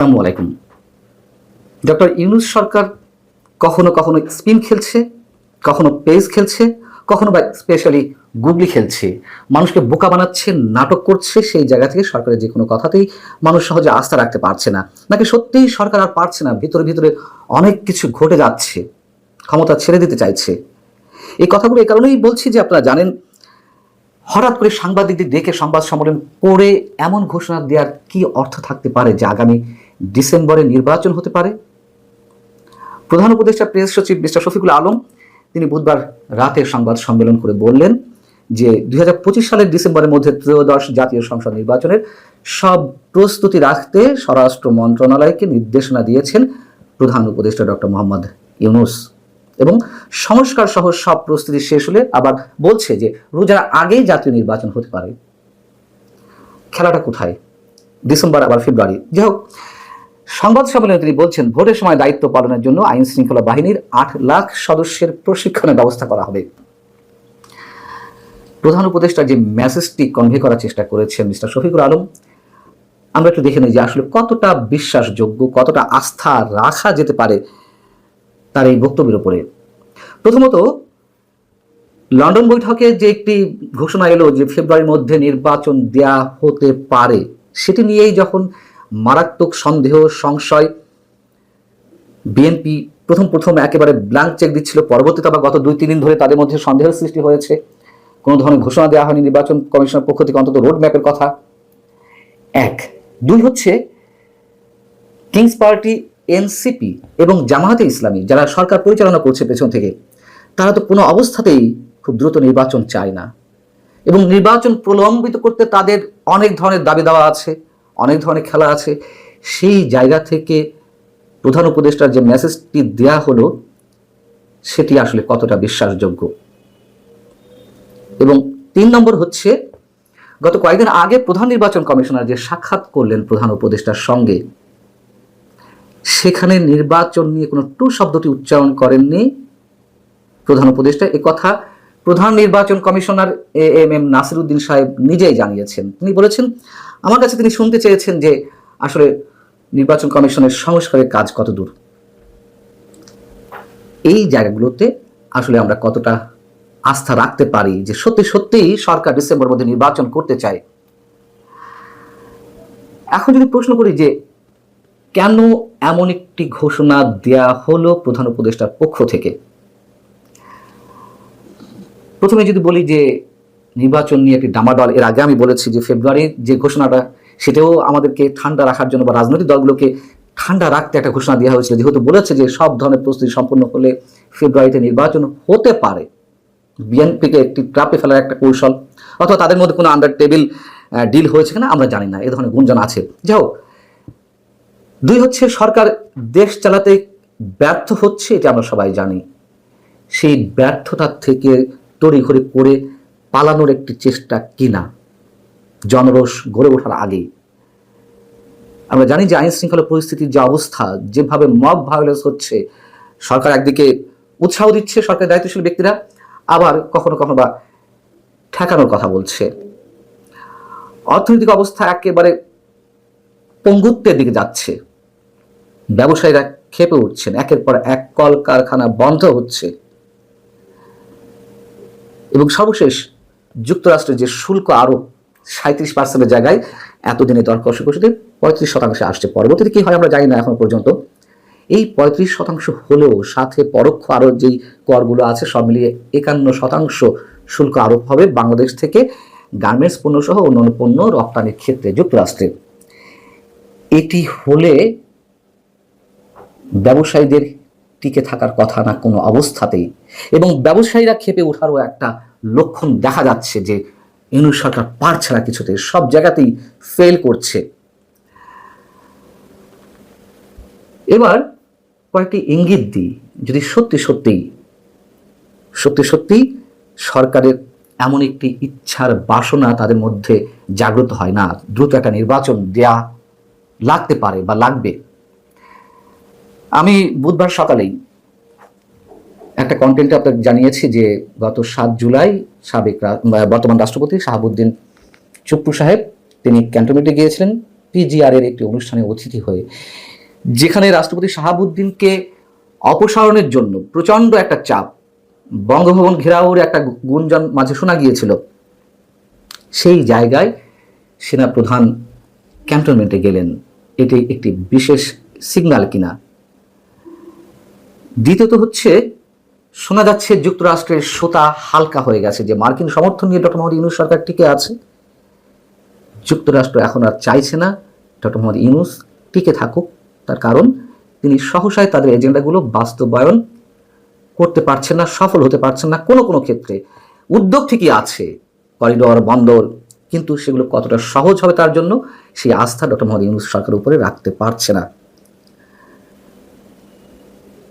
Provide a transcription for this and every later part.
আসসালামু আলাইকুম। ডক্টর ইউনূস সরকার কখনো কখনো স্পিন খেলছে, কখনো পেস খেলছে, কখনো বা স্পেশালি গুগলি খেলছে, মানুষকে বোকা বানাচ্ছে, নাটক করছে। সেই জায়গা থেকে সরকারের যে কোনো কথাতেই মানুষ সহজে আস্থা রাখতে পারছে না, নাকি সত্যিই সরকার আর পারছে না, ভিতরে ভিতরে অনেক কিছু ঘটে যাচ্ছে, ক্ষমতা ছেড়ে দিতে চাইছে। এই কথাগুলো এই কারণেই বলছি যে আপনারা জানেন, হঠাৎ করে সাংবাদিকদের ডেকে সংবাদ সম্মেলন করে এমন ঘোষণা দেওয়ার কি অর্থ থাকতে পারে যে আগামী ডিসেম্বরে নির্বাচন হতে পারে। প্রধান উপদেষ্টা প্রেস সচিব মিস্টার শফিকুল আলম তিনি বুধবার রাতে সংবাদ সম্মেলন করে বললেন যে 2025 সালের ডিসেম্বরের মধ্যে ত্রয়োদশ জাতীয় সংসদ নির্বাচনের সব প্রস্তুতি রাখতে স্বরাষ্ট্র মন্ত্রণালয়কে নির্দেশনা দিয়েছেন প্রধান উপদেষ্টা ডক্টর মোহাম্মদ ইউনূস, এবং সংস্কার সহ সব প্রস্তুতি শেষ হলে আবার বলছে যে রোজার আগেই জাতীয় নির্বাচন হতে পারে। খেলাটা কোথায়? ডিসেম্বর আবার ফেব্রুয়ারি? যাই হোক, সংবাদ সম্মেলনে তিনি বলছেন ভোটের সময় দায়িত্ব পালনের জন্য আইন শৃঙ্খলা বাহিনীর 8 লাখ সদস্যের প্রশিক্ষণের ব্যবস্থা করা হবে। প্রধান উপদেষ্টা যে মেসেজটি কনভে করার চেষ্টা করেছেন মিস্টার শফিকুল আলম, আমরা একটু দেখে নিই যে আসলে কতটা বিশ্বাসযোগ্য, কতটা আস্থা রাখা যেতে পারে তার এই বক্তব্যের উপরে। প্রথমত, লন্ডন বৈঠকে যে একটি ঘোষণা এলো যে ফেব্রুয়ারির মধ্যে নির্বাচন দেয়া হতে পারে, সেটি নিয়েই যখন মারাত্মক সন্দেহ, সংশয়, বিএনপি প্রথম একেবারে ব্ল্যাঙ্ক চেক দিচ্ছিল, পরবর্তীতে আবার গত 2-3 দিন ধরে তাদের মধ্যে সন্দেহের সৃষ্টি হয়েছে। কোনো ধরনের ঘোষণা দেওয়া হয়নি নির্বাচন কমিশনের পক্ষ থেকে, অন্তত রোড ম্যাপের কথা। 1, 2 হচ্ছে কিংস পার্টি, এনসিপি এবং জামায়াতে ইসলামী যারা সরকার পরিচালনা করছে পেছন থেকে, তারা তো কোনো অবস্থাতেই খুব দ্রুত নির্বাচন চায় না, এবং নির্বাচন প্রলম্বিত করতে তাদের অনেক ধরনের দাবি দাওয়া আছে, অনেক ধরনের খেলা আছে। সেই জায়গা থেকে প্রধান উপদেষ্টার যে মেসেজটি দেয়া হলো সেটি আসলে কতটা বিশ্বাসযোগ্য। এবং 3 নম্বর হচ্ছে, গত কয়েকদিন আগে প্রধান নির্বাচন কমিশনার যে সাক্ষাৎ করলেন প্রধান উপদেষ্টার সঙ্গে, সেখানে নির্বাচন নিয়ে কোনো টু শব্দটি উচ্চারণ করেননি প্রধান উপদেষ্টা। কথা প্রধান নির্বাচন কমিশনার এএমএম নাসির উদ্দিন সাহেব নিজেই জানিয়েছেন। তিনি বলেছেন, আমার কাছে তিনি শুনতে চেয়েছেন যে আসলে নির্বাচন কমিশনের সংস্কারের কাজ কত দূর। এই জায়গাগুলোতে আসলে আমরা কতটা আস্থা রাখতে পারি যে সত্যি সত্যিই সরকার ডিসেম্বরের মধ্যে নির্বাচন করতে চায়। এখন যদি প্রশ্ন করি যে কেন এমন একটি ঘোষণা দেয়া হলো প্রধান উপদেষ্টার পক্ষ থেকে, প্রথমে যদি বলি যে নির্বাচন নিয়ে একটি ডামাডল, এর আগে আমি বলেছি যে ফেব্রুয়ারির যে ঘোষণাটা, সেটাও আমাদেরকে ঠান্ডা রাখার জন্য বা রাজনৈতিক দলগুলোকে ঠান্ডা রাখতে একটা ঘোষণা দেওয়া হয়েছিল, যেহেতু বলেছে যে সব ধরনের প্রস্তুতি সম্পন্ন হলে ফেব্রুয়ারিতে নির্বাচন হতে পারে। বিএনপিকে একটি ট্রাপে ফেলার একটা কৌশল, অথবা তাদের মধ্যে কোনো আন্ডার টেবিল ডিল হয়েছে কিনা আমরা জানি না, এ ধরনের গুঞ্জন আছে। যাই হোক, 2 হচ্ছে সরকার দেশ চালাতে ব্যর্থ হচ্ছে, এটা আমরা সবাই জানি। সেই ব্যর্থতার থেকে তড়িঘড়ি করে পালানোর একটি চেষ্টা কিনা জনরোষ গড়ে ওঠার আগেই। আমরা জানি যে আইন শৃঙ্খলা পরিস্থিতির যে অবস্থা, যেভাবে মব ভায়োলেন্স হচ্ছে, সরকার একদিকে উৎসাহ দিচ্ছে সরকারের দায়িত্বশীল ব্যক্তিরা, আবার কখনো কখনো বা ঠেকানোর কথা বলছে। অর্থনৈতিক অবস্থা একেবারে পঙ্গুত্বের দিকে যাচ্ছে, ব্যবসায়ীরা ক্ষেপে উঠছেন, একের পর এক কলকারখানা বন্ধ হচ্ছে, এবং সর্বশেষ যুক্তরাষ্ট্রের যে শুল্ক আরোপ 37% জায়গায় এতদিনে দর কষাকষিতে 35% আসছে। পরবর্তীতে কি হয় আমরা জানি না এখন পর্যন্ত। এই 35% হলেও সাথে পরোক্ষ আরো যেই করগুলো আছে সব মিলিয়ে 51% শুল্ক আরোপ হবে বাংলাদেশ থেকে গার্মেন্টস পণ্য সহ অন্যান্য পণ্য রপ্তানির ক্ষেত্রে যুক্তরাষ্ট্রে। এটি হলে ব্যবসায়ীদের টিকে থাকার কথা না কোনো অবস্থাতেই, এবং ব্যবসায়ীরা ক্ষেপে ওঠারও একটা লক্ষণ দেখা যাচ্ছে যে ইউনূস সরকার পারছে না কিছুতে, সব জায়গাতেই ফেল করছে। এবার কয়েকটি ইঙ্গিত দিই, যদি সত্যি সত্যি সরকারের এমন একটি ইচ্ছার বাসনা তাদের মধ্যে জাগ্রত হয় না, দ্রুত একটা নির্বাচন দেয়া লাগতে পারে বা লাগবে। আমি বুধবার সকালেই একটা কন্টেন্টে আপনাকে জানিয়েছি যে গত 7 জুলাই সাবেক বর্তমান রাষ্ট্রপতি শাহাবুদ্দিন চুপ্পু সাহেব তিনি ক্যান্টনমেন্টে গিয়েছিলেন পিজিআর এর একটি অনুষ্ঠানে অতিথি হয়ে, যেখানে রাষ্ট্রপতি শাহাবুদ্দিনকে অপসারণের জন্য প্রচণ্ড একটা চাপ, বঙ্গভবন ঘেরাওর একটা গুঞ্জন মাঝে শোনা গিয়েছিল। সেই জায়গায় সেনাপ্রধান ক্যান্টনমেন্টে গেলেন, এটি একটি বিশেষ সিগন্যাল কিনা? দ্বিতীয়ত হচ্ছে, শোনা যাচ্ছে যুক্তরাষ্ট্রের সুতা হালকা হয়ে গেছে, যে মার্কিন সমর্থন নিয়ে ডক্টর মোহাম্মদ ইউনূস সরকার টিকে আছে। যুক্তরাষ্ট্র এখন আর চাইছে না ডক্টর মোহাম্মদ ইউনূস টিকে থাকুক, তার কারণ তিনি সহসায় তাদের এজেন্ডাগুলো বাস্তবায়ন করতে পারছেন না, সফল হতে পারছেন না। কোনো কোনো ক্ষেত্রে উদ্যোগ ঠিকই আছে, করিডোর, বন্দর, কিন্তু সেগুলো কতটা সহজ হবে তার জন্য সেই আস্থা ডক্টর মোহাম্মদ ইউনূস সরকারের উপরে রাখতে পারছে না।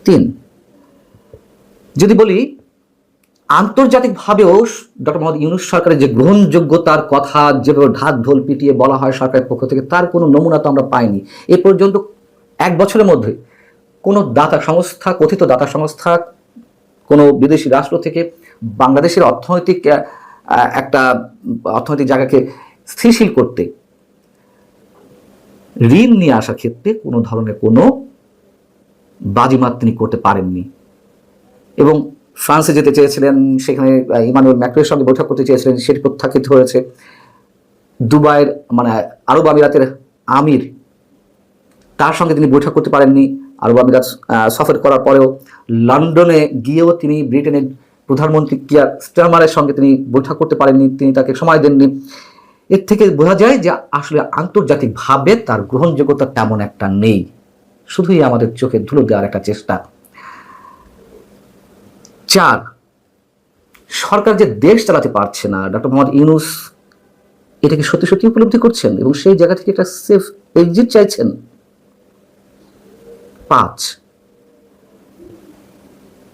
3, যদি বলি আন্তর্জাতিকভাবেও ডক্টর মোহাম্মদ ইউনূস সরকারের যে গ্রহণযোগ্যতার কথা যেভাবে ঢাক ঢোল পিটিয়ে বলা হয় সরকারের পক্ষ থেকে, তার কোনো নমুনা তো আমরা পাইনি এ পর্যন্ত। 1 বছরের মধ্যে কোনো দাতা সংস্থা, কথিত দাতা সংস্থা, কোনো বিদেশি রাষ্ট্র থেকে বাংলাদেশের অর্থনৈতিক জায়গাকে স্থিতিশীল করতে, ঋণ নিয়ে আসার ক্ষেত্রে কোনো ধরনের কোনো বাজিমাত তিনি করতে পারেননি। এবং ফ্রান্সে যেতে চেয়েছিলেন, সেখানে ইমানুয়েল ম্যাক্রোর সঙ্গে বৈঠক করতে চেয়েছিলেন, সেটি প্রত্যাখ্যাত হয়েছে। দুবাইয়ের আরব আমিরাতের আমির, তার সঙ্গে তিনি বৈঠক করতে পারেননি আরব আমিরাত সফর করার পরেও। লন্ডনে গিয়েও তিনি ব্রিটেনের প্রধানমন্ত্রী কিয়ার স্টারমারের সঙ্গে তিনি বৈঠক করতে পারেননি, তিনি তাকে সময় দেননি। এর থেকে বোঝা যায় যে আসলে আন্তর্জাতিকভাবে তার গ্রহণযোগ্যতা তেমন একটা নেই, শুধুই আমাদের চোখে ধুলো দেওয়ার একটা চেষ্টা। 4, সরকার যে দেশ চালাতে পারছে না, ডক্টর মোহাম্মদ ইউনূস এটাকে সত্যি সত্যি উপলব্ধি করছেন এবং সেই জায়গা থেকে একটা সেফ এক্সিট চাইছেন। 5,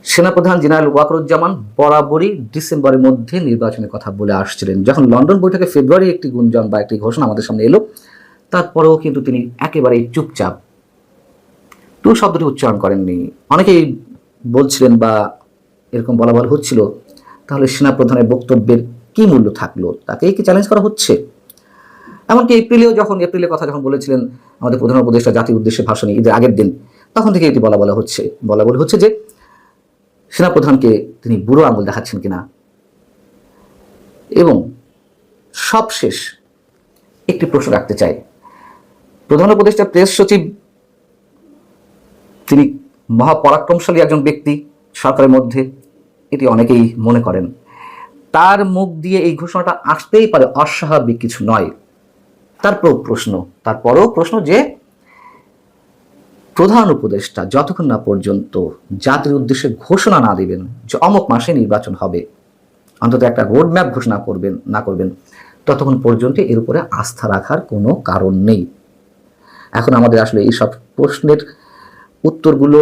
সেনাপ্রধান জেনারেল ওয়াকারুজ্জামান বরাবরই ডিসেম্বরের মধ্যে নির্বাচনের কথা বলে আসছিলেন। যখন লন্ডন বৈঠকে ফেব্রুয়ারি একটি গুঞ্জন বা একটি ঘোষণা আমাদের সামনে এলো, তারপরেও কিন্তু তিনি একেবারেই চুপচাপ, টু শব্দটি উচ্চারণ করেননি। অনেকেই বলছিলেন বা এরকম বলা হচ্ছিল, তাহলে সেনাপ্রধানের বক্তব্যের কি মূল্য থাকলো? তাকেই কি চ্যালেঞ্জ করা হচ্ছে? এমনকি এপ্রিলের কথা যখন বলেছিলেন আমাদের প্রধান উপদেষ্টা জাতির উদ্দেশ্যে ভাষণে ঈদের আগের দিন, তখন থেকে এটি বলা হচ্ছে যে সেনাপ্রধানকে তিনি বুড়ো আঙুল দেখাচ্ছেন কিনা। এবং সবশেষ একটি প্রশ্ন রাখতে চাই, প্রধান উপদেষ্টা প্রেস সচিব, তিনি মহাপরাক্রমশালী একজন ব্যক্তি সরকারের মধ্যে, এটি অনেকেই মনে করেন। তার মুখ দিয়ে এই ঘোষণাটা আসতেই পারে, অস্বাভাবিক কিছু নয়। তারপরও প্রশ্ন যে প্রধান উপদেষ্টা যতক্ষণ না পর্যন্ত জাতির উদ্দেশ্যে ঘোষণা না দিবেন যে অমুক মাসে নির্বাচন হবে, অন্তত একটা রোডম্যাপ ঘোষণা করবেন, ততক্ষণ পর্যন্ত এর উপরে আস্থা রাখার কোনো কারণ নেই। এখন আমাদের আসলে এইসব প্রশ্নের উত্তরগুলো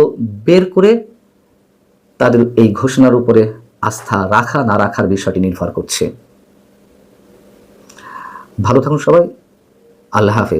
বের করে তাদের এই ঘোষণার উপরে আস্থা রাখা না রাখার বিষয়টি নির্ভর করছে। ভালো থাকুন সবাই, আল্লাহ হাফেজ।